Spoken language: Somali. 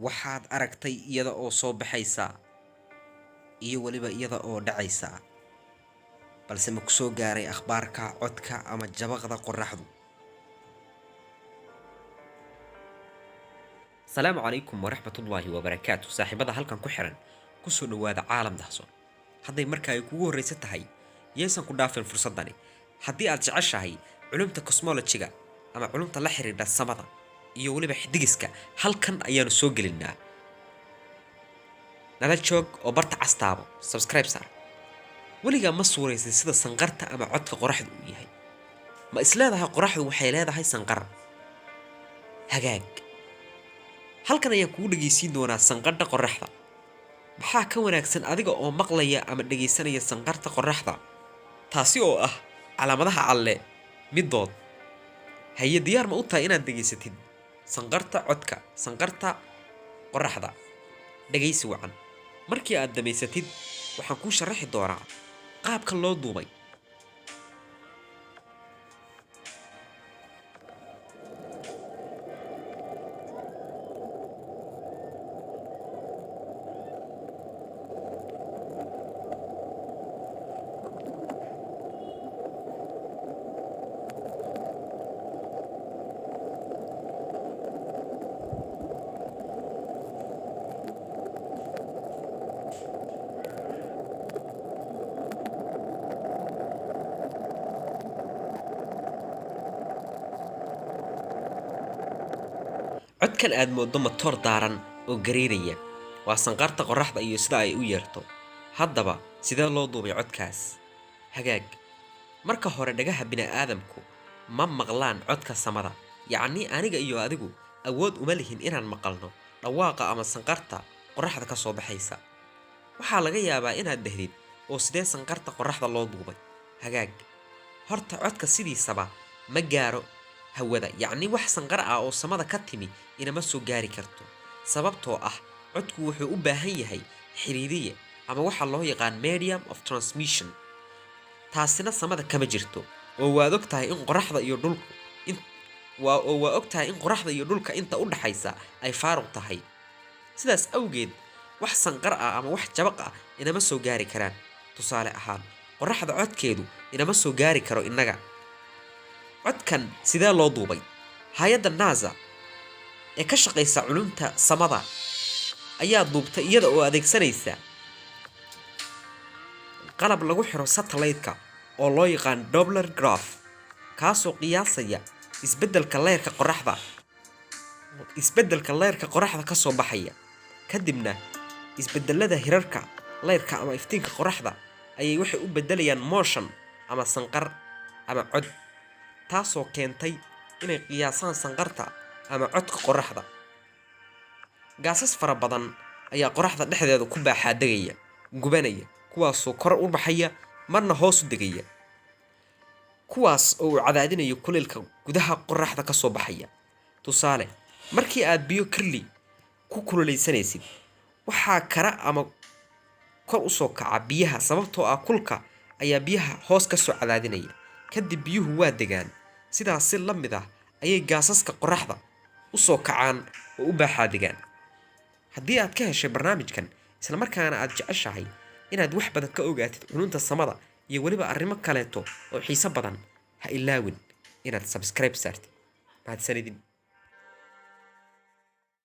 waxaad aragtay iyada oo soo baxaysa iyo waliba iyada oo dhacaysa, balse ma ku soo gaaray akhbaarka codka ama jabaqda qorraxdu. asalaamu calaykum waraxmatullaahi wabarakaatu. saaxiibada halkan ku xiran kusoo dhawaada caalam dahsoon. hadday markaa ay kugu horraysa tahay yaysan ku dhaafin fursaddani. haddii aad jeceshahay culumta cosmologiga ama culumta la xiriidha samada iyo weliba xidigiska, halkan ayaanu soo gelinnaa. nala joog oo barta castaabo subscribe saar. weligaa ma suuraysay sida sanqarta ama codka qorraxdu uu yahay? ma isleedahay qorraxdu waxay leedahay sanqar? hagaag, halkan ayaan kugu dhegaysiin doonaa sanqadha qorraxda. maxaa ka wanaagsan adiga oo maqlaya ama dhegaysanaya sanqarta qorraxda, taasi oo ah calaamadaha alle middood. haye diyaar ma u tahay inaad dhegaysatid sanqarta codka, sanqarta qorraxda? dhegaysi wacan. markii aad dhammaysatid waxaan kuu sharaxi doonaa qaabka loo duubay. codkan aad mooddo matoor daaran oo gariiraya waa sanqarta qorraxda iyo sida ay u yeerto. haddaba sidee loo duubay codkaas? hagaag, marka hore dhagaha bini'aadamku ma maqlaan codka samada. yacnii aniga iyo adigu awood uma lihin inaan maqalno dhawaaqa ama sanqarta qorraxda ka soo baxaysa. waxaa laga yaabaa inaad dhahdid oo sidee sanqarta qorraxda loo duubay? hagaag, horta codka sidiisaba ma gaaro hawada, yacni wax sanqar ah oo samada ka timi inama soo gaari karto, sababtoo ah codku wuxuu u baahan yahay xiriiriye ama waxa loo yaqaan medium of transmission. taasina samada kama jirto, oo waad og tahay in qorraxda iyo dhulku inta u dhaxaysa ay faaruq tahay. sidaas awgeed wax sanqar ah ama wax jabaq ah inama soo gaari karaan. tusaale ahaan, qorraxda codkeedu inama soo gaari karo innaga. codkan sidee loo duubay? hay-adda NASA ee ka shaqaysa culumta samada ayaa duubtay iyada oo adeegsanaysa qalab lagu xiro satellite-ka oo loo yaqaan Doppler graph, kaasoo qiyaasaya isbeddelka leerka qorraxda ka soo baxaya. kadibna isbeddelada hirarka leerka ama iftiinka qorraxda ayay waxay u beddelayaan motion ama sanqar ama cod, taasoo keentay inay qiyaasaan sanqarta ama codka qorraxda. gaasas fara badan ayaa qorraxda dhexdeeda ku baaxaadegaya, gubanaya, kuwaasoo kor u baxaya marna hoos u degaya, kuwaas oo u cadaadinaya kulaylka gudaha qorraxda ka soo baxaya. tusaale, markii aad biyo kirli ku kululaysanaysid, waxaa kara ama kor u soo kaca biyaha sababtoo ah kulka ayaa biyaha hoos ka soo cadaadinaya, kadib biyuhu waa degaan. sidaas si la mid ah ayay gaasaska qorraxda u soo kacaan oo u baaxaadegaan. haddii aad ka heshay barnaamijkan islamarkaana aad jeceshahay inaad wax badan ka ogaatid culunta samada iyo weliba arrimo kaleeto oo xiiso badan, ha ilaawin inaad subscribe saartid. mahadsanidin.